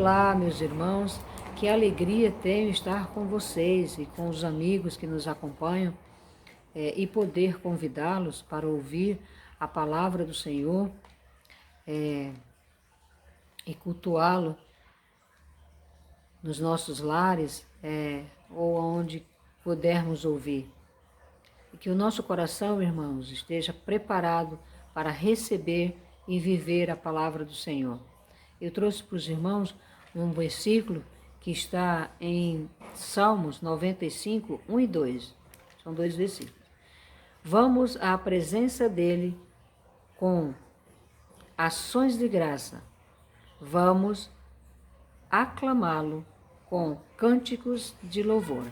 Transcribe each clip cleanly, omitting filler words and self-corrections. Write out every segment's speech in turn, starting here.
Olá, meus irmãos, que alegria tenho estar com vocês e com os amigos que nos acompanham e poder convidá-los para ouvir a palavra do Senhor e cultuá-lo nos nossos lares ou onde pudermos ouvir. E que o nosso coração, irmãos, esteja preparado para receber e viver a palavra do Senhor. Eu trouxe para os irmãos um versículo que está em Salmos 95, 1 e 2. São dois versículos. Vamos à presença dele com ações de graça. Vamos aclamá-lo com cânticos de louvor.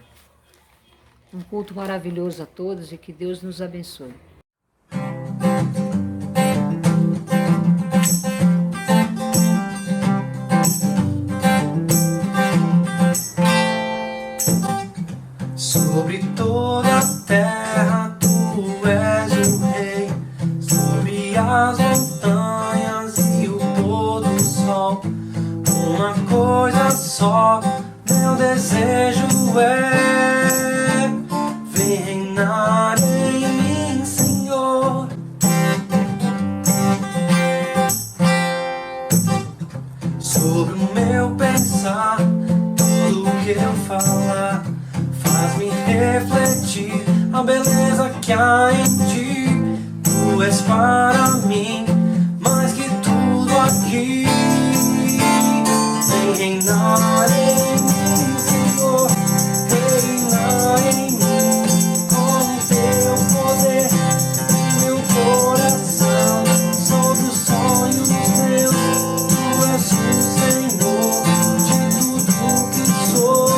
Um culto maravilhoso a todos e que Deus nos abençoe. Sobre toda a terra tu és o rei, sobre as montanhas e o pôr do sol. Uma coisa só, meu desejo é: vem reinar em mim, Senhor. Sobre o meu pensar, tudo que eu falar, faz-me refletir a beleza que há em ti. Tu és para mim mais que tudo aqui. Vem reinar em mim, Senhor. Reinar em mim com o teu poder e meu coração sobre os sonhos meus. Tu és o Senhor de tudo que sou.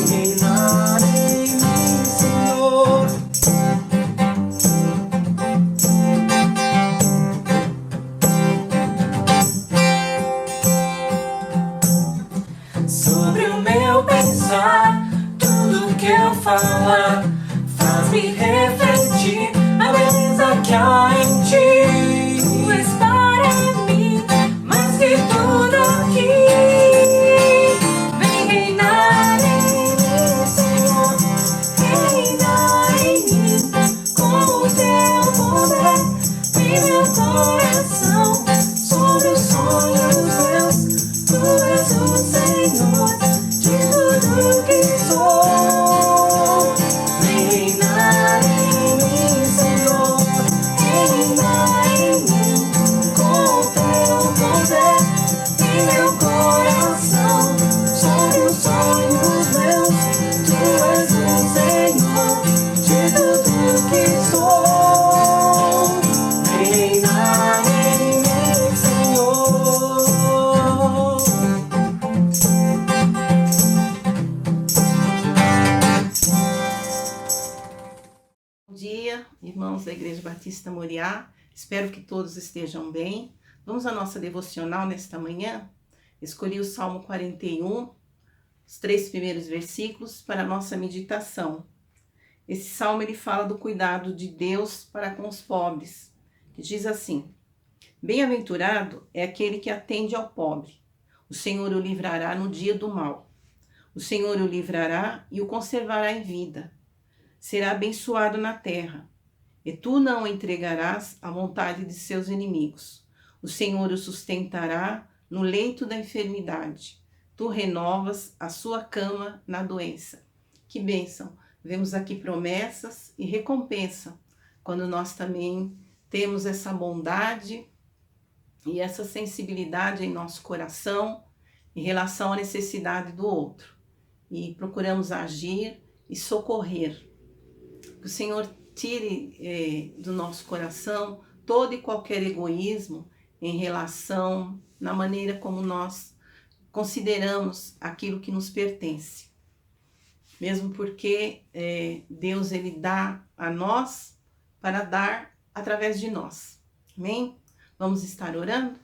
Reinar em mim, Senhor. Sobre o meu pensar, tudo que eu falar, faz-me refletir a beleza que há em ti. Tu és para mim mais que tudo aqui. Vem reinar em mim, Senhor. Reinar em mim com o teu poder e meu coração sobre os sonhos meus. Tu és o Senhor de tudo que sou. Vem reinar em mim, Senhor. Reinar em mim com o teu poder e meu coração sobre os sonhos meus. Tu és o Senhor de tudo que sou. Reinar em mim, Senhor. Bom dia, irmãos da Igreja Batista Moriá. Espero que todos estejam bem. Vamos à nossa devocional nesta manhã. Escolhi o Salmo 41, os 3 primeiros versículos para a nossa meditação. Esse salmo ele fala do cuidado de Deus para com os pobres, que diz assim: bem-aventurado é aquele que atende ao pobre. O Senhor o livrará no dia do mal. O Senhor o livrará e o conservará em vida. Será abençoado na terra, e tu não o entregarás à vontade de seus inimigos. O Senhor o sustentará no leito da enfermidade. Tu renovas a sua cama na doença. Que bênção! Vemos aqui promessas e recompensa, quando nós também temos essa bondade e essa sensibilidade em nosso coração em relação à necessidade do outro. E procuramos agir e socorrer. Que o Senhor tire do nosso coração todo e qualquer egoísmo em relação na maneira como nós consideramos aquilo que nos pertence. Mesmo porque Deus ele dá a nós para dar através de nós. Amém? Vamos estar orando?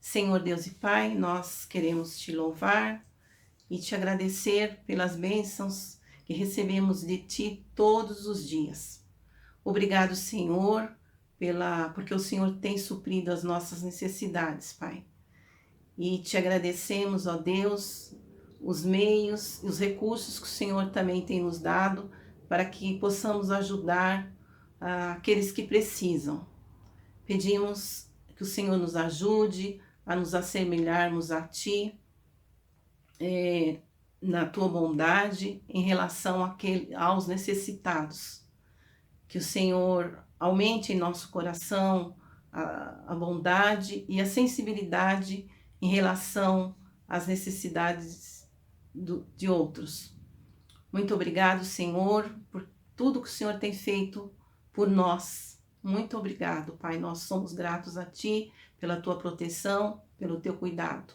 Senhor Deus e Pai, nós queremos te louvar e te agradecer pelas bênçãos que recebemos de Ti todos os dias. Obrigado, Senhor, porque o Senhor tem suprido as nossas necessidades, Pai. e te agradecemos, ó Deus, os meios e os recursos que o Senhor também tem nos dado para que possamos ajudar aqueles que precisam. Pedimos que o Senhor nos ajude a nos assemelharmos a Ti, na Tua bondade em relação aos necessitados. Que o Senhor aumente em nosso coração a bondade e a sensibilidade em relação às necessidades de outros. Muito obrigado, Senhor, por tudo que o Senhor tem feito por nós. Muito obrigado, Pai. Nós somos gratos a Ti pela Tua proteção, pelo Teu cuidado.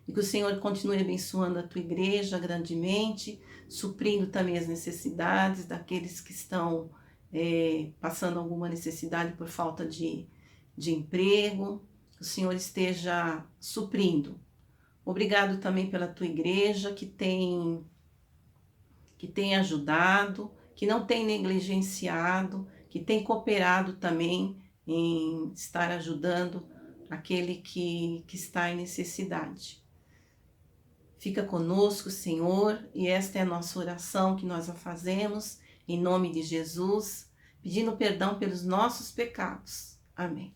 E que o Senhor continue abençoando a Tua igreja grandemente, suprindo também as necessidades daqueles que estão passando alguma necessidade por falta de emprego. Que o Senhor esteja suprindo. Obrigado também pela Tua igreja que tem ajudado, que não tem negligenciado, que tem cooperado também em estar ajudando aquele que está em necessidade. Fica conosco, Senhor, e esta é a nossa oração que nós a fazemos, em nome de Jesus, pedindo perdão pelos nossos pecados. Amém.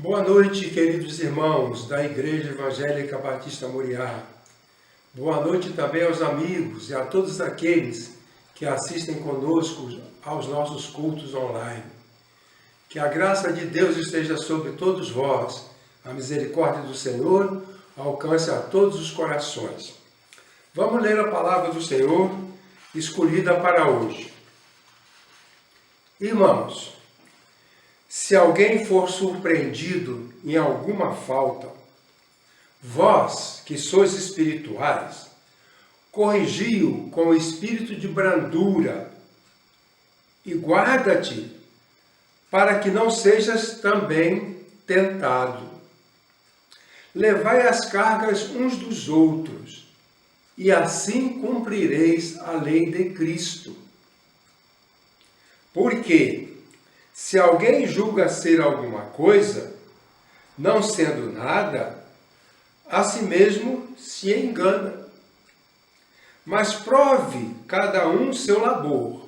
Boa noite, queridos irmãos da Igreja Evangélica Batista Moriá. Boa noite também aos amigos e a todos aqueles que assistem conosco aos nossos cultos online. Que a graça de Deus esteja sobre todos vós, a misericórdia do Senhor alcance a todos os corações. Vamos ler a palavra do Senhor, escolhida para hoje. Irmãos, se alguém for surpreendido em alguma falta, vós, que sois espirituais, corrigi-o com o espírito de brandura e guarda-te para que não sejas também tentado. Levai as cargas uns dos outros, e assim cumprireis a lei de Cristo. Porque, se alguém julga ser alguma coisa, não sendo nada, a si mesmo se engana. Mas prove cada um seu labor,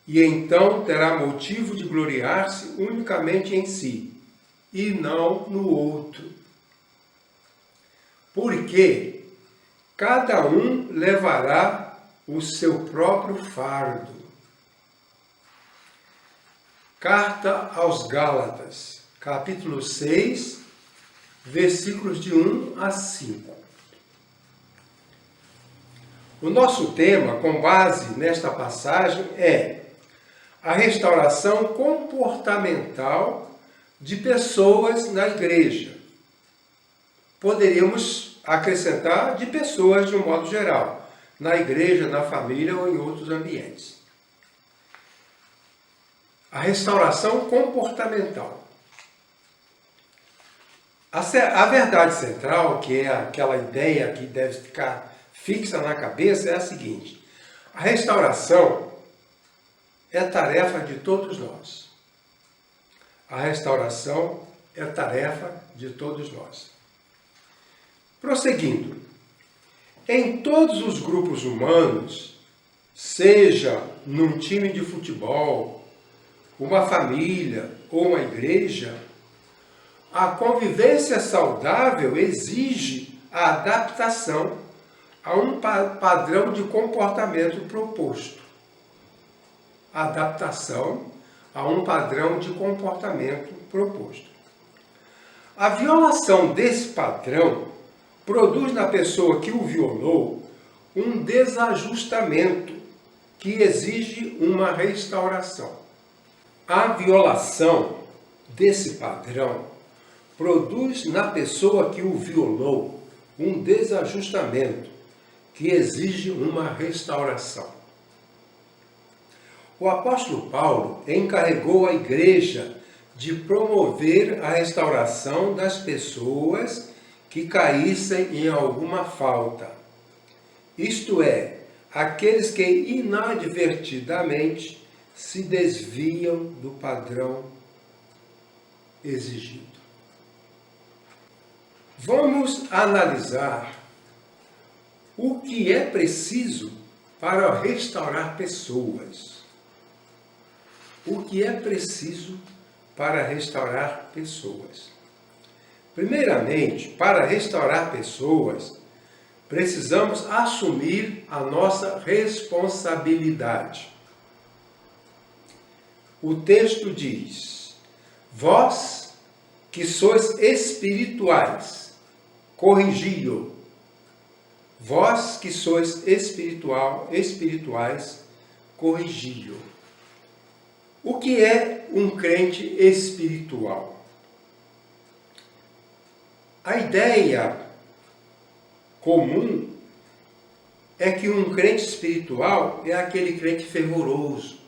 e então terá motivo de gloriar-se unicamente em si, e não no outro. Porque cada um levará o seu próprio fardo. Carta aos Gálatas, capítulo 6, versículos de 1 a 5. O nosso tema, com base nesta passagem, é a restauração comportamental de pessoas na igreja. Poderíamos acrescentar de pessoas de um modo geral, na igreja, na família ou em outros ambientes. A restauração comportamental. A verdade central, que é aquela ideia que deve ficar fixa na cabeça, é a seguinte: a restauração é tarefa de todos nós. A restauração é tarefa de todos nós. Prosseguindo, em todos os grupos humanos, seja num time de futebol, uma família ou uma igreja, a convivência saudável exige a adaptação a um padrão de comportamento proposto. Adaptação a um padrão de comportamento proposto. A violação desse padrão produz na pessoa que o violou um desajustamento que exige uma restauração. A violação desse padrão produz na pessoa que o violou um desajustamento que exige uma restauração. O apóstolo Paulo encarregou a igreja de promover a restauração das pessoas que caíssem em alguma falta, isto é, aqueles que inadvertidamente se desviam do padrão exigido. Vamos analisar o que é preciso para restaurar pessoas. O que é preciso para restaurar pessoas? Primeiramente, para restaurar pessoas, precisamos assumir a nossa responsabilidade. O texto diz: vós que sois espirituais, corrigi-o. Vós que sois espirituais, corrigi-o. O que é um crente espiritual? A ideia comum é que um crente espiritual é aquele crente fervoroso,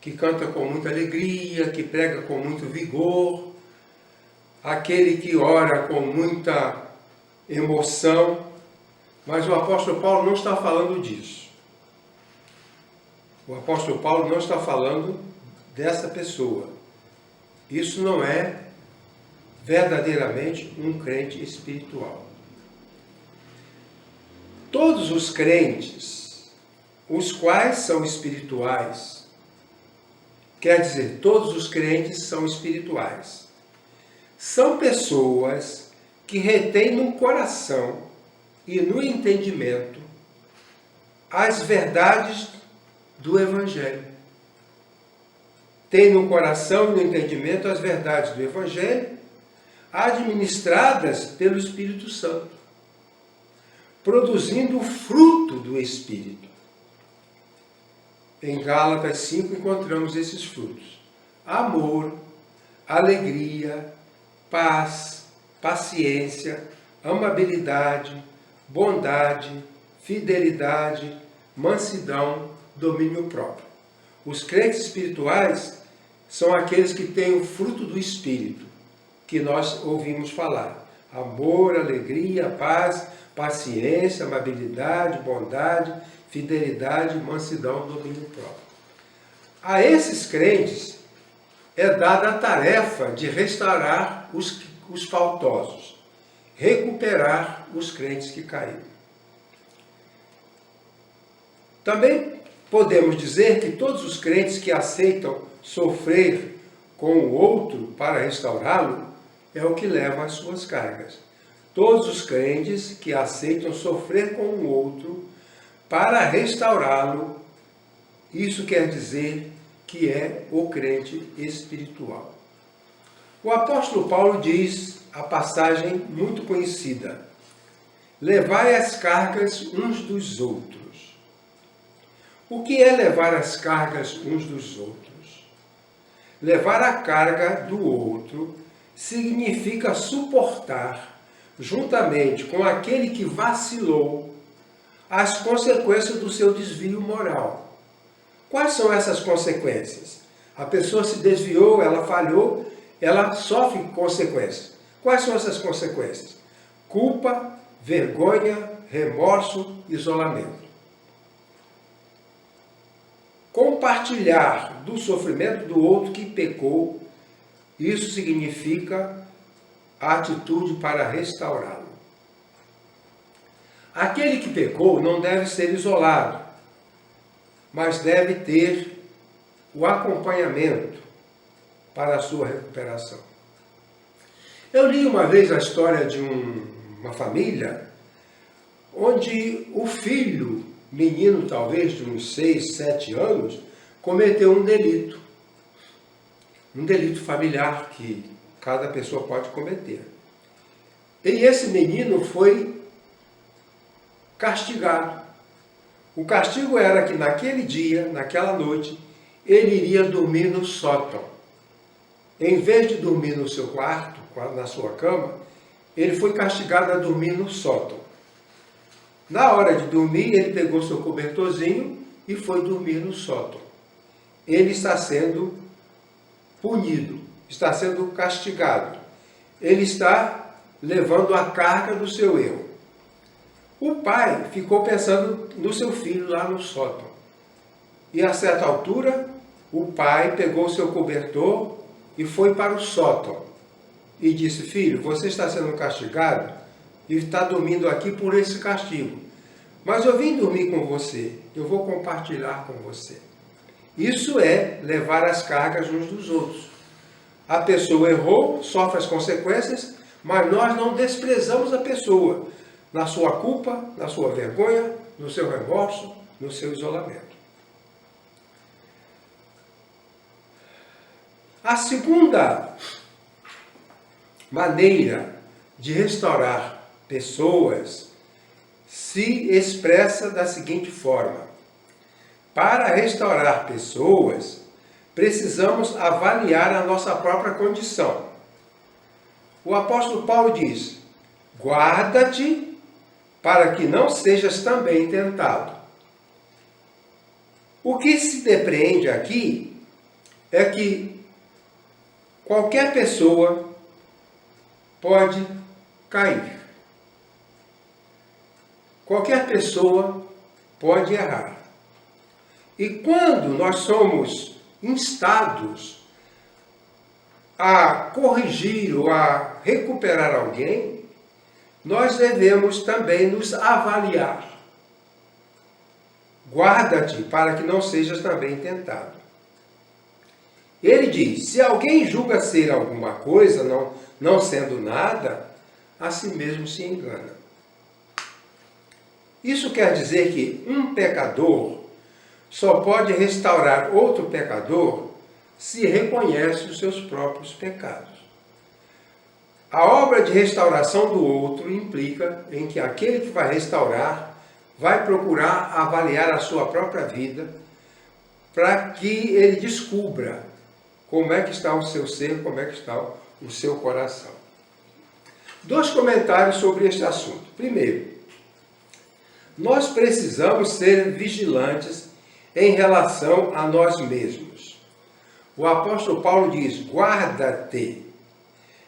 que canta com muita alegria, que prega com muito vigor, aquele que ora com muita emoção. Mas o apóstolo Paulo não está falando disso. O apóstolo Paulo não está falando dessa pessoa. Isso não é verdadeiramente um crente espiritual. Todos os crentes, os quais são espirituais, quer dizer, todos os crentes são espirituais, são pessoas que retêm no coração e no entendimento as verdades do Evangelho. Tem no coração e no entendimento as verdades do Evangelho, administradas pelo Espírito Santo, produzindo o fruto do Espírito. Em Gálatas 5 encontramos esses frutos: amor, alegria, paz, paciência, amabilidade, bondade, fidelidade, mansidão, domínio próprio. Os crentes espirituais são aqueles que têm o fruto do Espírito, que nós ouvimos falar: amor, alegria, paz, paciência, amabilidade, bondade, fidelidade, mansidão, domínio próprio. A esses crentes é dada a tarefa de restaurar os faltosos, recuperar os crentes que caíram. Também podemos dizer que todos os crentes que aceitam sofrer com o outro para restaurá-lo é o que leva às suas cargas. Todos os crentes que aceitam sofrer com o outro para restaurá-lo, isso quer dizer que é o crente espiritual. O apóstolo Paulo diz a passagem muito conhecida: levai as cargas uns dos outros. O que é levar as cargas uns dos outros? Levar a carga do outro significa suportar, juntamente com aquele que vacilou, as consequências do seu desvio moral. Quais são essas consequências? A pessoa se desviou, ela falhou, ela sofre consequências. Quais são essas consequências? Culpa, vergonha, remorso, isolamento. Compartilhar do sofrimento do outro que pecou, isso significa a atitude para restaurá-lo. Aquele que pecou não deve ser isolado, mas deve ter o acompanhamento para a sua recuperação. Eu li uma vez a história de uma família onde o filho, menino talvez de uns 6, 7 anos, cometeu um delito familiar que cada pessoa pode cometer. E esse menino foi castigado. O castigo era que naquele dia, naquela noite, ele iria dormir no sótão. Em vez de dormir no seu quarto, na sua cama, ele foi castigado a dormir no sótão. Na hora de dormir, ele pegou seu cobertorzinho e foi dormir no sótão. Ele está sendo punido, está sendo castigado. Ele está levando a carga do seu erro. O pai ficou pensando no seu filho lá no sótão. E a certa altura, o pai pegou o seu cobertor e foi para o sótão. E disse: filho, você está sendo castigado e está dormindo aqui por esse castigo. Mas eu vim dormir com você, eu vou compartilhar com você. Isso é levar as cargas uns dos outros. A pessoa errou, sofre as consequências, mas nós não desprezamos a pessoa na sua culpa, na sua vergonha, no seu remorso, no seu isolamento. A segunda maneira de restaurar pessoas se expressa da seguinte forma: para restaurar pessoas, precisamos avaliar a nossa própria condição. O apóstolo Paulo diz: guarda-te para que não sejas também tentado. O que se depreende aqui é que qualquer pessoa pode cair. Qualquer pessoa pode errar. E quando nós somos instados a corrigir ou a recuperar alguém, nós devemos também nos avaliar. Guarda-te para que não sejas também tentado. Ele diz: se alguém julga ser alguma coisa, não sendo nada, a si mesmo se engana. Isso quer dizer que um pecador só pode restaurar outro pecador se reconhece os seus próprios pecados. A obra de restauração do outro implica em que aquele que vai restaurar vai procurar avaliar a sua própria vida para que ele descubra como é que está o seu ser, como é que está o seu coração. 2 comentários sobre este assunto. Primeiro, nós precisamos ser vigilantes em relação a nós mesmos. O apóstolo Paulo diz: guarda-te.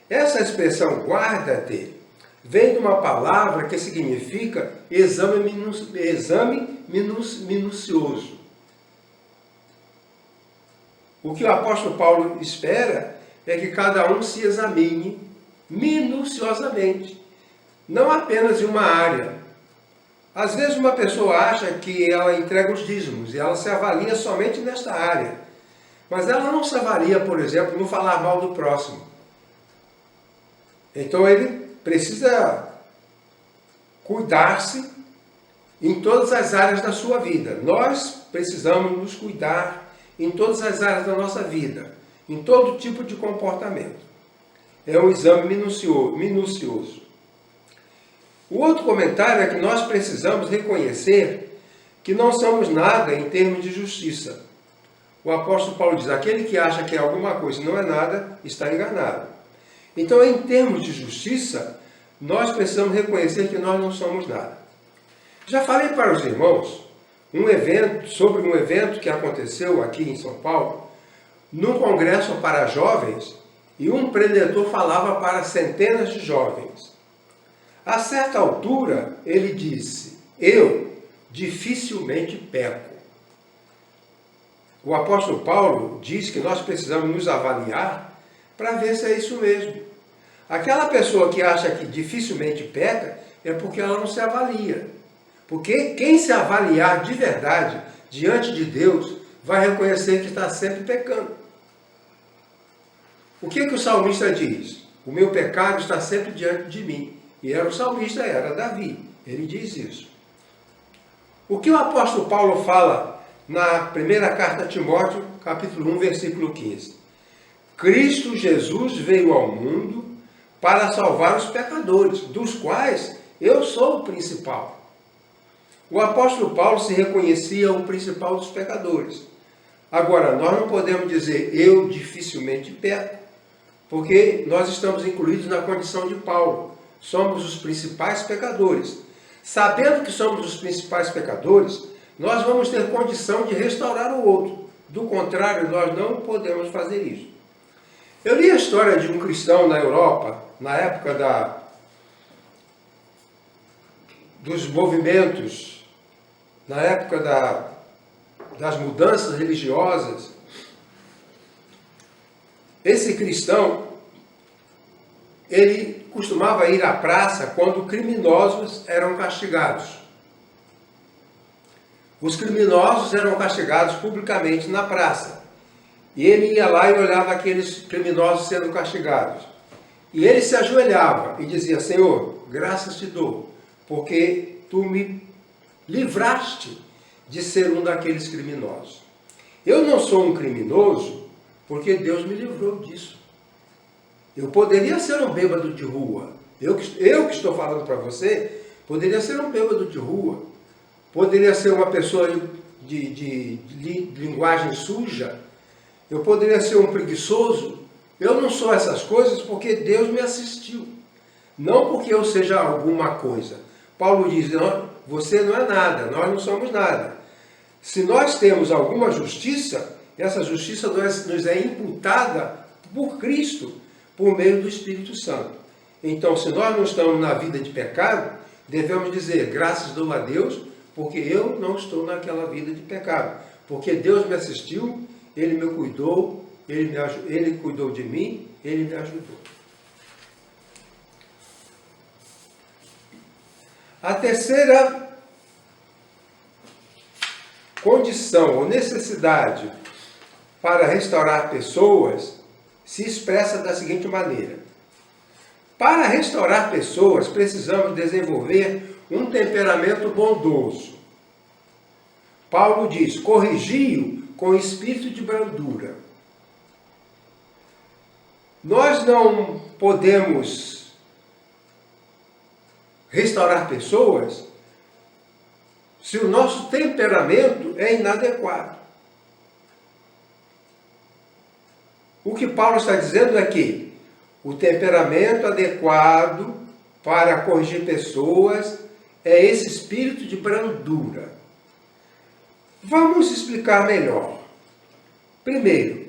Essa expressão guarda-te vem de uma palavra que significa exame minucioso. O que o apóstolo Paulo espera é que cada um se examine minuciosamente, não apenas em uma área. Às vezes uma pessoa acha que ela entrega os dízimos e ela se avalia somente nesta área, mas ela não se avalia, por exemplo, no falar mal do próximo. Então ele precisa cuidar-se em todas as áreas da sua vida. Nós precisamos nos cuidar em todas as áreas da nossa vida, em todo tipo de comportamento. É um exame minucioso. O outro comentário é que nós precisamos reconhecer que não somos nada em termos de justiça. O apóstolo Paulo diz, aquele que acha que é alguma coisa e não é nada, está enganado. Então, em termos de justiça, nós precisamos reconhecer que nós não somos nada. Já falei para os irmãos sobre um evento que aconteceu aqui em São Paulo, num congresso para jovens, e um preletor falava para centenas de jovens. A certa altura, ele disse, eu dificilmente peco. O apóstolo Paulo diz que nós precisamos nos avaliar para ver se é isso mesmo. Aquela pessoa que acha que dificilmente peca é porque ela não se avalia. Porque quem se avaliar de verdade diante de Deus vai reconhecer que está sempre pecando. O que o salmista diz? O meu pecado está sempre diante de mim. E era o salmista, era Davi. Ele diz isso. O que o apóstolo Paulo fala na primeira carta a Timóteo, capítulo 1, versículo 15? Cristo Jesus veio ao mundo para salvar os pecadores, dos quais eu sou o principal. O apóstolo Paulo se reconhecia o principal dos pecadores. Agora, nós não podemos dizer eu dificilmente peco, porque nós estamos incluídos na condição de Paulo. Somos os principais pecadores. Sabendo que somos os principais pecadores, nós vamos ter condição de restaurar o outro. Do contrário, nós não podemos fazer isso. Eu li a história de um cristão na Europa, na época dos movimentos, na época das mudanças religiosas. Esse cristão, ele costumava ir à praça quando criminosos eram castigados. Os criminosos eram castigados publicamente na praça. E ele ia lá e olhava aqueles criminosos sendo castigados. E ele se ajoelhava e dizia, Senhor, graças te dou, porque tu me livraste de ser um daqueles criminosos. Eu não sou um criminoso porque Deus me livrou disso. Eu poderia ser um bêbado de rua. Eu que estou falando para você, poderia ser um bêbado de rua. Poderia ser uma pessoa de linguagem suja. Eu poderia ser um preguiçoso. Eu não sou essas coisas porque Deus me assistiu. Não porque eu seja alguma coisa. Paulo diz, não, você não é nada, nós não somos nada. Se nós temos alguma justiça, essa justiça nos é imputada por Cristo, por meio do Espírito Santo. Então, se nós não estamos na vida de pecado, devemos dizer, graças dou a Deus, porque eu não estou naquela vida de pecado. Porque Deus me assistiu, Ele me cuidou, Ele cuidou de mim, Ele me ajudou. A terceira condição ou necessidade para restaurar pessoas se expressa da seguinte maneira. Para restaurar pessoas, precisamos desenvolver um temperamento bondoso. Paulo diz, corrigi-o com espírito de brandura. Nós não podemos restaurar pessoas se o nosso temperamento é inadequado. O que Paulo está dizendo é que o temperamento adequado para corrigir pessoas é esse espírito de brandura. Vamos explicar melhor. Primeiro,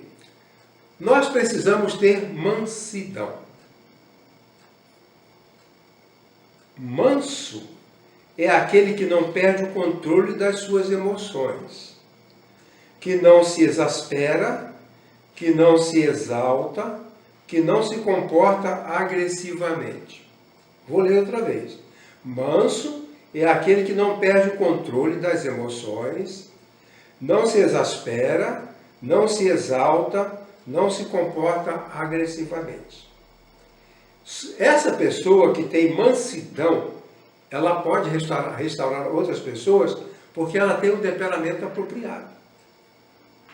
nós precisamos ter mansidão. Manso é aquele que não perde o controle das suas emoções, que não se exaspera, que não se exalta, que não se comporta agressivamente. Vou ler outra vez. Manso é aquele que não perde o controle das emoções, não se exaspera, não se exalta, não se comporta agressivamente. Essa pessoa que tem mansidão, ela pode restaurar outras pessoas porque ela tem um temperamento apropriado.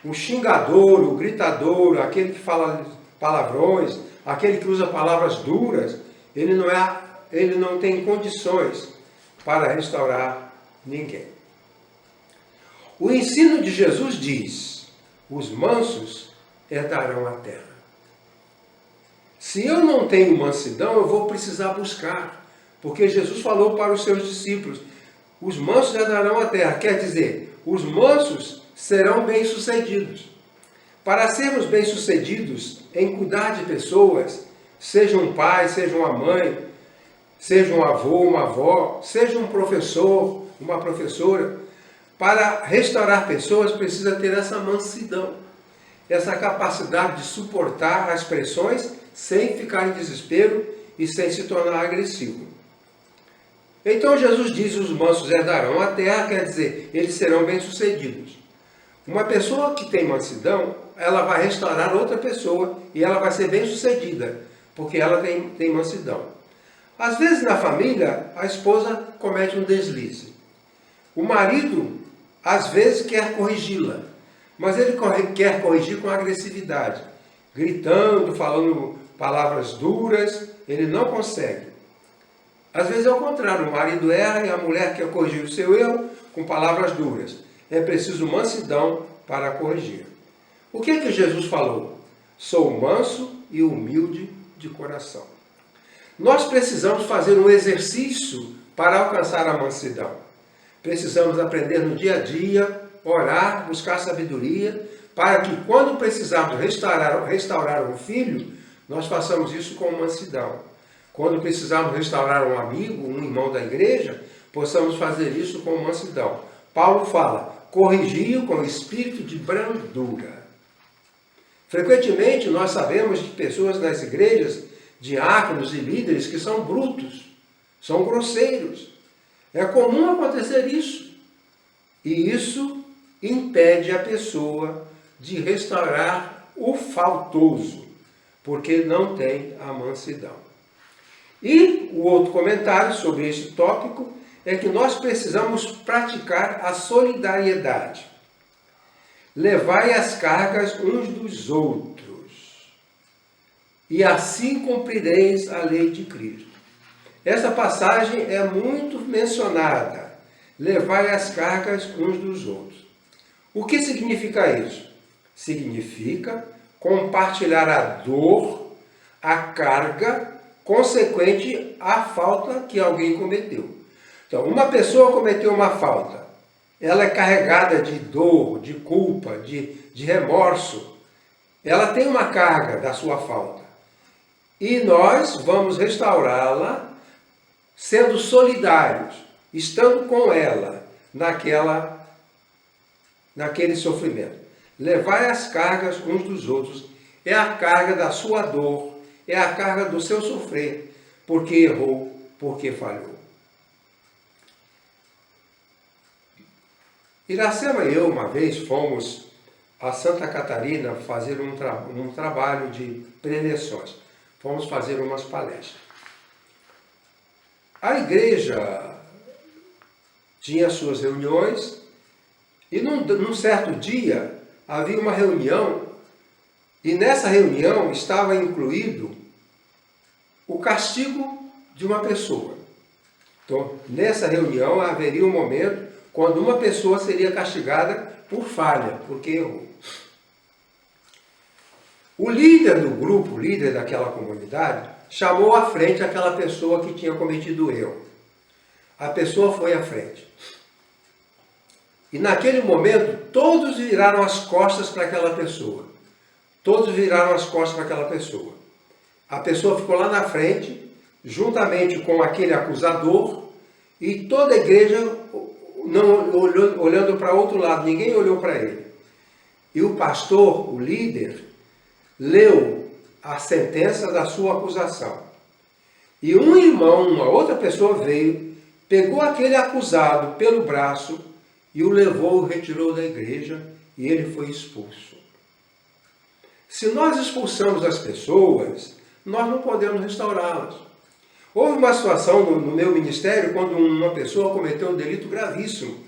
o xingador, o gritador, aquele que fala palavrões, aquele que usa palavras duras, ele não tem condições para restaurar ninguém. O ensino de Jesus diz: os mansos herdarão a terra. Se eu não tenho mansidão, eu vou precisar buscar, porque Jesus falou para os seus discípulos: os mansos herdarão a terra. Quer dizer, os mansos serão bem-sucedidos. Para sermos bem-sucedidos em cuidar de pessoas, seja um pai, seja uma mãe, seja um avô, uma avó, seja um professor, uma professora, para restaurar pessoas precisa ter essa mansidão, essa capacidade de suportar as pressões sem ficar em desespero e sem se tornar agressivo. Então Jesus diz: os mansos herdarão a terra, quer dizer, eles serão bem-sucedidos. Uma pessoa que tem mansidão, ela vai restaurar outra pessoa e ela vai ser bem-sucedida, porque ela tem mansidão. Às vezes na família, a esposa comete um deslize. O marido, às vezes, quer corrigi-la, mas ele quer corrigir com agressividade, gritando, falando palavras duras, ele não consegue. Às vezes é o contrário, o marido erra e a mulher quer corrigir o seu erro com palavras duras. É preciso mansidão para corrigir. O que Jesus falou? Sou manso e humilde de coração. Nós precisamos fazer um exercício para alcançar a mansidão. Precisamos aprender no dia a dia, orar, buscar sabedoria, para que quando precisarmos restaurar um filho, nós façamos isso com mansidão. Quando precisarmos restaurar um amigo, um irmão da igreja, possamos fazer isso com mansidão. Paulo fala: corrigi-o com espírito de brandura. Frequentemente nós sabemos de pessoas nas igrejas, diáconos e líderes, que são brutos, são grosseiros. É comum acontecer isso. E isso impede a pessoa de restaurar o faltoso, porque não tem a mansidão. E o outro comentário sobre este tópico é que nós precisamos praticar a solidariedade. Levai as cargas uns dos outros, e assim cumprireis a lei de Cristo. Essa passagem é muito mencionada. Levai as cargas uns dos outros. O que significa isso? Significa compartilhar a dor, a carga consequente à falta que alguém cometeu. Então, uma pessoa cometeu uma falta, ela é carregada de dor, de culpa, de remorso. Ela tem uma carga da sua falta. E nós vamos restaurá-la sendo solidários, estando com ela naquele sofrimento. Levai as cargas uns dos outros. É a carga da sua dor, é a carga do seu sofrer, porque errou, porque falhou. Iracema e eu, uma vez, fomos a Santa Catarina fazer um trabalho de preleções. Fomos fazer umas palestras. A igreja tinha suas reuniões e num certo dia havia uma reunião e nessa reunião estava incluído o castigo de uma pessoa. Então, nessa reunião haveria um momento quando uma pessoa seria castigada por falha, porque errou. O líder do grupo, o líder daquela comunidade, chamou à frente aquela pessoa que tinha cometido o erro. A pessoa foi à frente. E naquele momento, todos viraram as costas para aquela pessoa. Todos viraram as costas para aquela pessoa. A pessoa ficou lá na frente, juntamente com aquele acusador, e toda a igreja não olhando para outro lado, ninguém olhou para ele. E o pastor, o líder, leu a sentença da sua acusação. E um irmão, uma outra pessoa veio, pegou aquele acusado pelo braço e o levou, o retirou da igreja e ele foi expulso. Se nós expulsamos as pessoas, nós não podemos restaurá-las. Houve uma situação no meu ministério quando uma pessoa cometeu um delito gravíssimo.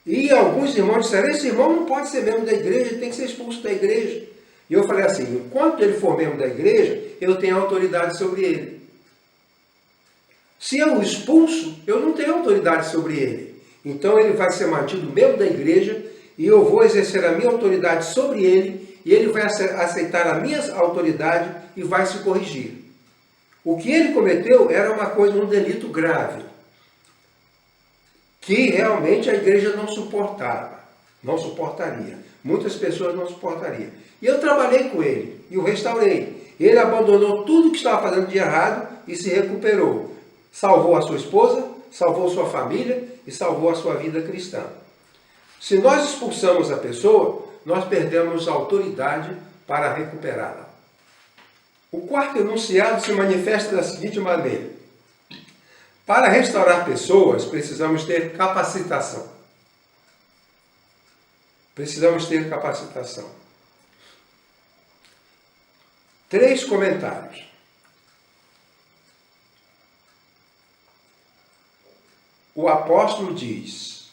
E alguns irmãos disseram, esse irmão não pode ser membro da igreja, ele tem que ser expulso da igreja. E eu falei assim, enquanto ele for membro da igreja, eu tenho autoridade sobre ele. Se eu o expulso, eu não tenho autoridade sobre ele. Então ele vai ser mantido membro da igreja e eu vou exercer a minha autoridade sobre ele e ele vai aceitar a minha autoridade e vai se corrigir. O que ele cometeu era uma coisa, um delito grave, que realmente a igreja não suportava, não suportaria. Muitas pessoas não suportariam. E eu trabalhei com ele e o restaurei. Ele abandonou tudo que estava fazendo de errado e se recuperou. Salvou a sua esposa, salvou sua família e salvou a sua vida cristã. Se nós expulsamos a pessoa, nós perdemos a autoridade para recuperá-la. O quarto enunciado se manifesta da seguinte maneira. Para restaurar pessoas, precisamos ter capacitação. Precisamos ter capacitação. 3 comentários. O apóstolo diz,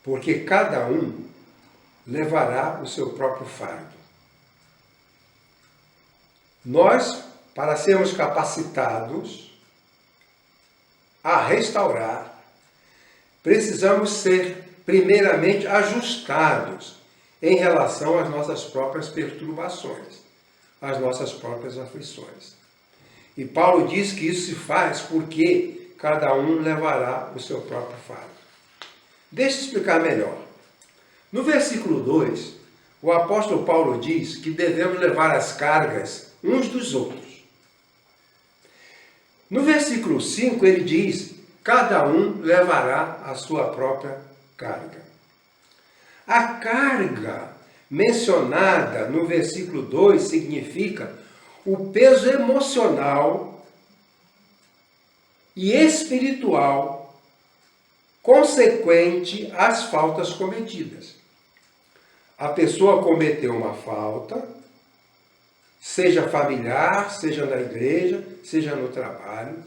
porque cada um levará o seu próprio fardo. Nós, para sermos capacitados a restaurar, precisamos ser primeiramente ajustados em relação às nossas próprias perturbações, às nossas próprias aflições. E Paulo diz que isso se faz porque cada um levará o seu próprio fardo. Deixa eu explicar melhor. No versículo 2, o apóstolo Paulo diz que devemos levar as cargas uns dos outros. No versículo 5, ele diz, cada um levará a sua própria carga. A carga mencionada no versículo 2 significa o peso emocional e espiritual consequente às faltas cometidas. A pessoa cometeu uma falta, seja familiar, seja na igreja, seja no trabalho,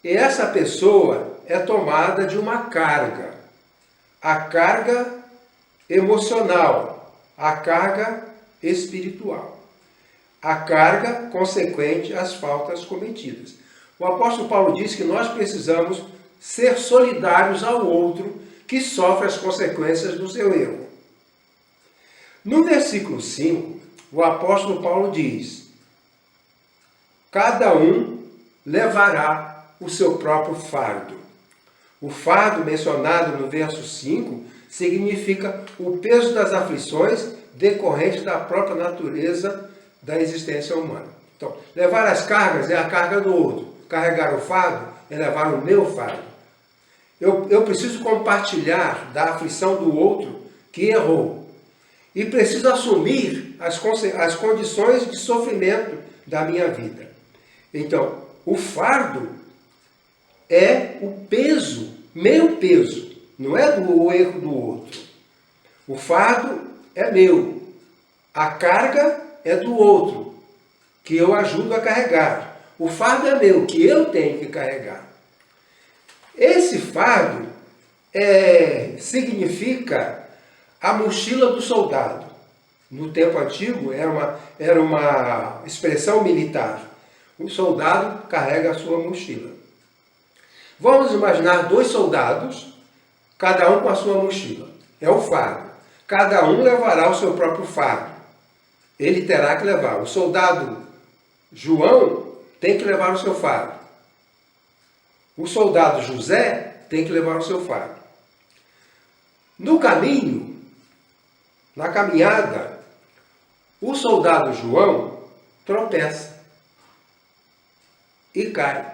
e essa pessoa é tomada de uma carga. A carga emocional, a carga espiritual, a carga consequente às faltas cometidas. O apóstolo Paulo diz que nós precisamos ser solidários ao outro que sofre as consequências do seu erro. No versículo 5, o apóstolo Paulo diz, cada um levará o seu próprio fardo. O fardo mencionado no verso 5 significa o peso das aflições decorrentes da própria natureza da existência humana. Então, levar as cargas é a carga do outro. Carregar o fardo é levar o meu fardo. Eu preciso compartilhar da aflição do outro que errou. E preciso assumir as condições de sofrimento da minha vida. Então, o fardo é o peso, meu peso, não é do erro do outro. O fardo é meu, a carga é do outro, que eu ajudo a carregar. O fardo é meu, que eu tenho que carregar. Esse fardo significa a mochila do soldado. No tempo antigo era uma expressão militar. O soldado carrega a sua mochila. Vamos imaginar 2 soldados, cada um com a sua mochila. É o fardo. Cada um levará o seu próprio fardo. Ele terá que levar. O soldado João tem que levar o seu fardo. O soldado José tem que levar o seu fardo. No caminho, na caminhada, o soldado João tropeça e cai.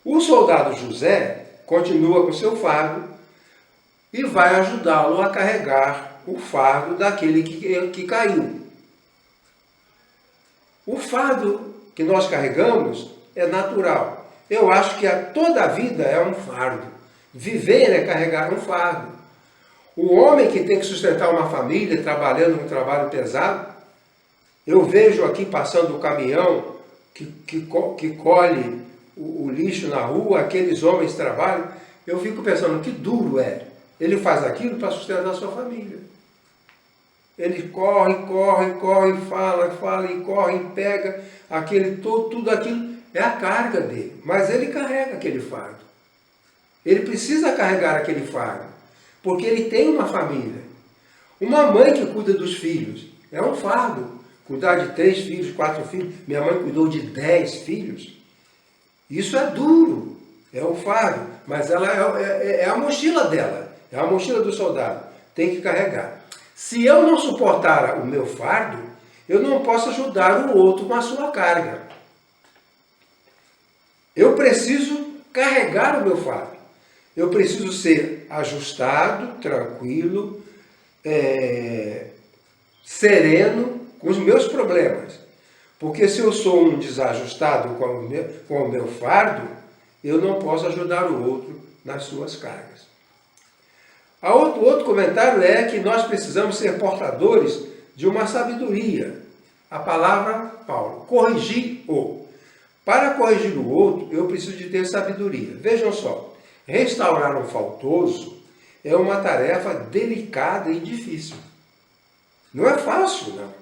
O soldado José continua com seu fardo e vai ajudá-lo a carregar o fardo daquele que caiu. O fardo que nós carregamos é natural. Eu acho que toda a vida é um fardo. Viver é carregar um fardo. O homem que tem que sustentar uma família, trabalhando um trabalho pesado, eu vejo aqui passando o caminhão que colhe o lixo na rua, aqueles homens trabalham, eu fico pensando que duro é. Ele faz aquilo para sustentar a sua família. Ele corre, fala e corre e pega tudo aquilo. É a carga dele. Mas ele carrega aquele fardo. Ele precisa carregar aquele fardo. Porque ele tem uma família. Uma mãe que cuida dos filhos é um fardo. Cuidar de 3 filhos, 4 filhos. Minha mãe cuidou de 10 filhos. Isso é duro. É um fardo. Mas ela é a mochila dela. É a mochila do soldado. Tem que carregar. Se eu não suportar o meu fardo, eu não posso ajudar o outro com a sua carga. Eu preciso carregar o meu fardo. Eu preciso ser ajustado, tranquilo, sereno com os meus problemas. Porque se eu sou um desajustado com o meu fardo, eu não posso ajudar o outro nas suas cargas. Outro comentário é que nós precisamos ser portadores de uma sabedoria. A palavra Paulo, corrigir-o. Para corrigir o outro, eu preciso de ter sabedoria. Vejam só, restaurar um faltoso é uma tarefa delicada e difícil. Não é fácil, não.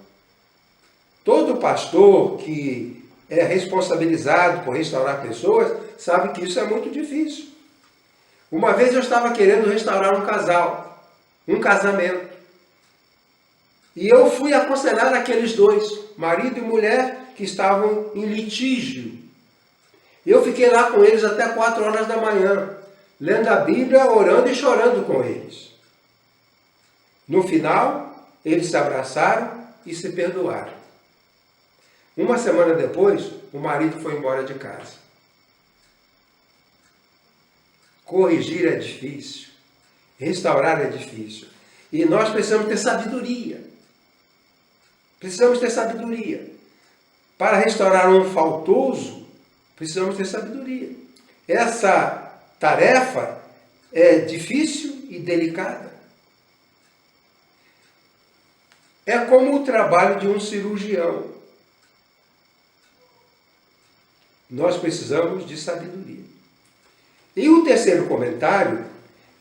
Todo pastor que é responsabilizado por restaurar pessoas sabe que isso é muito difícil. Uma vez eu estava querendo restaurar um casal, um casamento. E eu fui aconselhar aqueles dois, marido e mulher, que estavam em litígio. Eu fiquei lá com eles até 4 horas da manhã, lendo a Bíblia, orando e chorando com eles. No final, eles se abraçaram e se perdoaram. Uma semana depois, o marido foi embora de casa. Corrigir é difícil. Restaurar é difícil. E nós precisamos ter sabedoria. Precisamos ter sabedoria. Para restaurar um faltoso, precisamos ter sabedoria. Essa tarefa é difícil e delicada. É como o trabalho de um cirurgião. Nós precisamos de sabedoria. E o terceiro comentário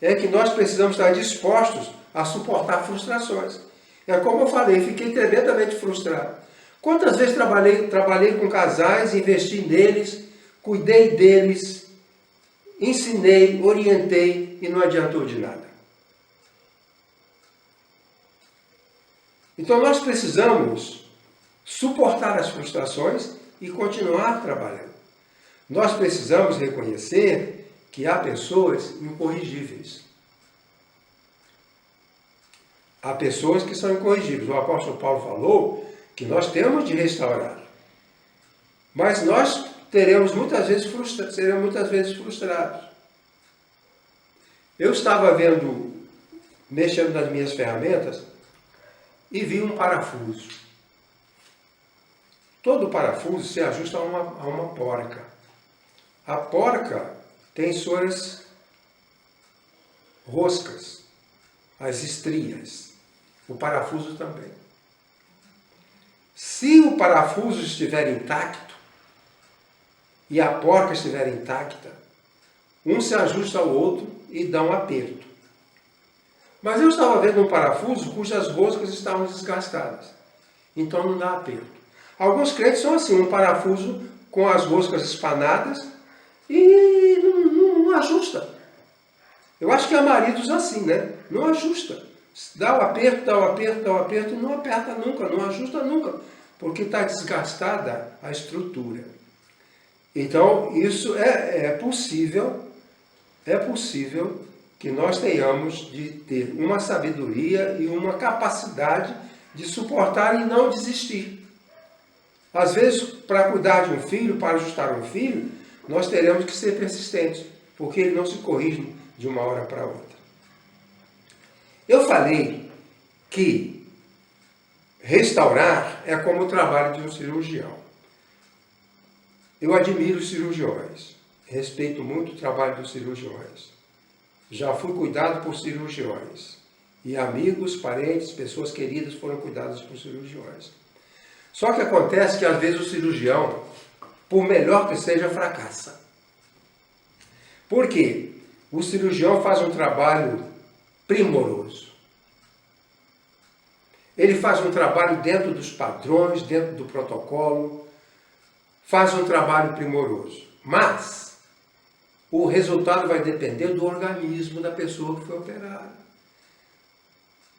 é que nós precisamos estar dispostos a suportar frustrações. É como eu falei, fiquei tremendamente frustrado. Quantas vezes trabalhei com casais, investi neles, cuidei deles, ensinei, orientei e não adiantou de nada. Então nós precisamos suportar as frustrações e continuar trabalhando. Nós precisamos reconhecer que há pessoas incorrigíveis. Há pessoas que são incorrigíveis. O apóstolo Paulo falou que nós temos de restaurar. Mas nós seremos muitas vezes frustrados. Eu estava mexendo nas minhas ferramentas e vi um parafuso. Todo parafuso se ajusta a uma porca. A porca tem suas roscas, as estrias. O parafuso também. Se o parafuso estiver intacto e a porca estiver intacta, um se ajusta ao outro e dá um aperto. Mas eu estava vendo um parafuso cujas roscas estavam desgastadas. Então não dá aperto. Alguns crentes são assim, um parafuso com as roscas espanadas e não ajusta. Eu acho que há maridos assim, né? Não ajusta. Dá o aperto e não aperta nunca, não ajusta nunca, porque está desgastada a estrutura. Então, isso é possível que nós tenhamos de ter uma sabedoria e uma capacidade de suportar e não desistir. Às vezes, para cuidar de um filho, para ajustar um filho, nós teremos que ser persistentes, porque ele não se corrige de uma hora para outra. Eu falei que restaurar é como o trabalho de um cirurgião. Eu admiro os cirurgiões, respeito muito o trabalho dos cirurgiões. Já fui cuidado por cirurgiões. E amigos, parentes, pessoas queridas foram cuidadas por cirurgiões. Só que acontece que às vezes o cirurgião, por melhor que seja, fracassa. Por quê? o cirurgião faz um trabalho primoroso. Ele faz um trabalho dentro dos padrões, dentro do protocolo, faz um trabalho primoroso. Mas o resultado vai depender do organismo da pessoa que foi operada.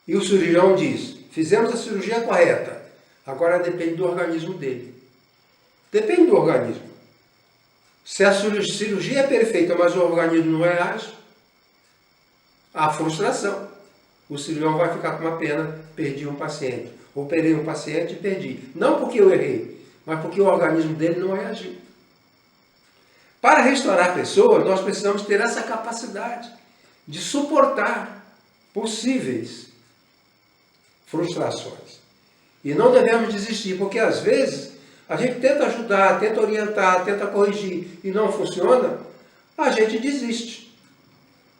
E o cirurgião diz, fizemos a cirurgia correta, agora depende do organismo dele. Depende do organismo. Se a cirurgia é perfeita, mas o organismo não reage, há frustração. O cirurgião vai ficar com uma pena, perdi um paciente. Operei um paciente e perdi. Não porque eu errei, mas porque o organismo dele não reagiu. Para restaurar pessoas, nós precisamos ter essa capacidade de suportar possíveis frustrações. E não devemos desistir, porque às vezes a gente tenta ajudar, tenta orientar, tenta corrigir e não funciona, a gente desiste.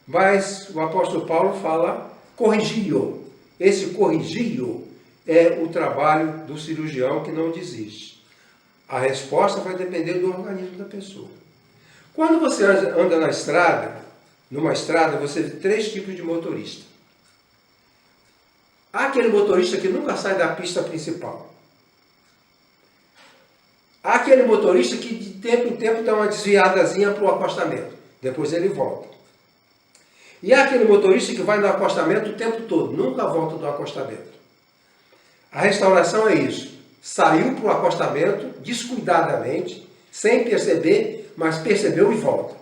Mas o apóstolo Paulo fala corrigio. Esse corrigio é o trabalho do cirurgião que não desiste. A resposta vai depender do organismo da pessoa. Quando você anda na estrada, numa estrada, você vê 3 tipos de motorista. Há aquele motorista que nunca sai da pista principal. Há aquele motorista que de tempo em tempo dá uma desviadazinha para o acostamento. Depois ele volta. E há aquele motorista que vai no acostamento o tempo todo, nunca volta do acostamento. A restauração é isso. Saiu para o acostamento descuidadamente, sem perceber, mas percebeu e volta.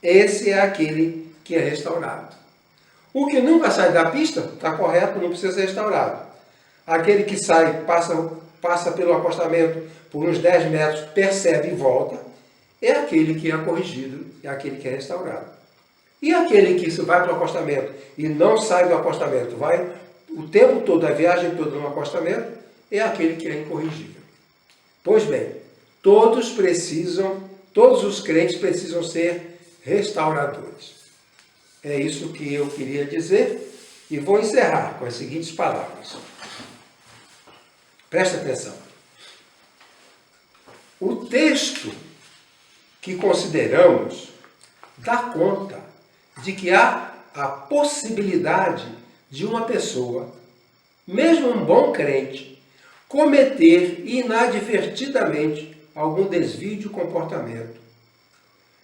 Esse é aquele que é restaurado. O que nunca sai da pista, está correto, não precisa ser restaurado. Aquele que sai, passa pelo acostamento por uns 10 metros, percebe e volta, é aquele que é corrigido, é aquele que é restaurado. E aquele que vai para o acostamento e não sai do acostamento, vai o tempo todo, a viagem toda no acostamento, é aquele que é incorrigível. Pois bem, todos os crentes precisam ser restauradores. É isso que eu queria dizer e vou encerrar com as seguintes palavras. Presta atenção. O texto que consideramos dá conta de que há a possibilidade de uma pessoa, mesmo um bom crente, cometer inadvertidamente algum desvio de comportamento,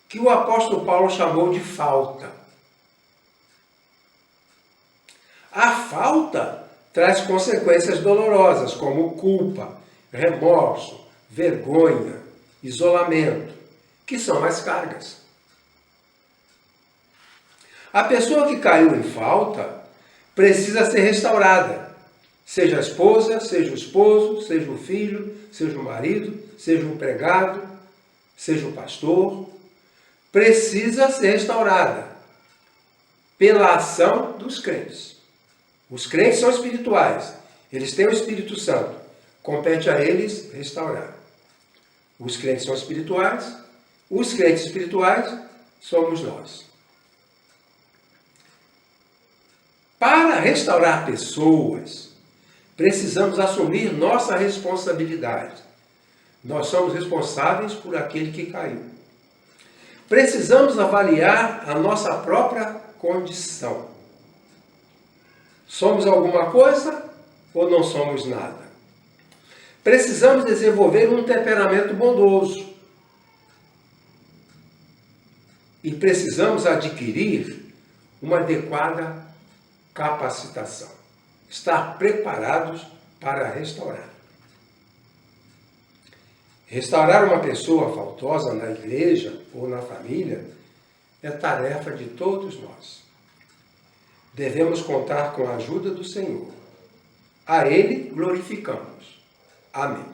que o apóstolo Paulo chamou de falta. A falta traz consequências dolorosas, como culpa, remorso, vergonha, isolamento, que são as cargas. A pessoa que caiu em falta precisa ser restaurada, seja a esposa, seja o esposo, seja o filho, seja o marido, seja o empregado, seja o pastor, precisa ser restaurada pela ação dos crentes. Os crentes são espirituais, eles têm o Espírito Santo, compete a eles restaurar. Os crentes são espirituais, os crentes espirituais somos nós. Para restaurar pessoas, precisamos assumir nossa responsabilidade. Nós somos responsáveis por aquele que caiu. Precisamos avaliar a nossa própria condição. Somos alguma coisa ou não somos nada? Precisamos desenvolver um temperamento bondoso. E precisamos adquirir uma adequada capacitação. Estar preparados para restaurar. Restaurar uma pessoa faltosa na igreja ou na família é tarefa de todos nós. Devemos contar com a ajuda do Senhor. A Ele glorificamos. Amém.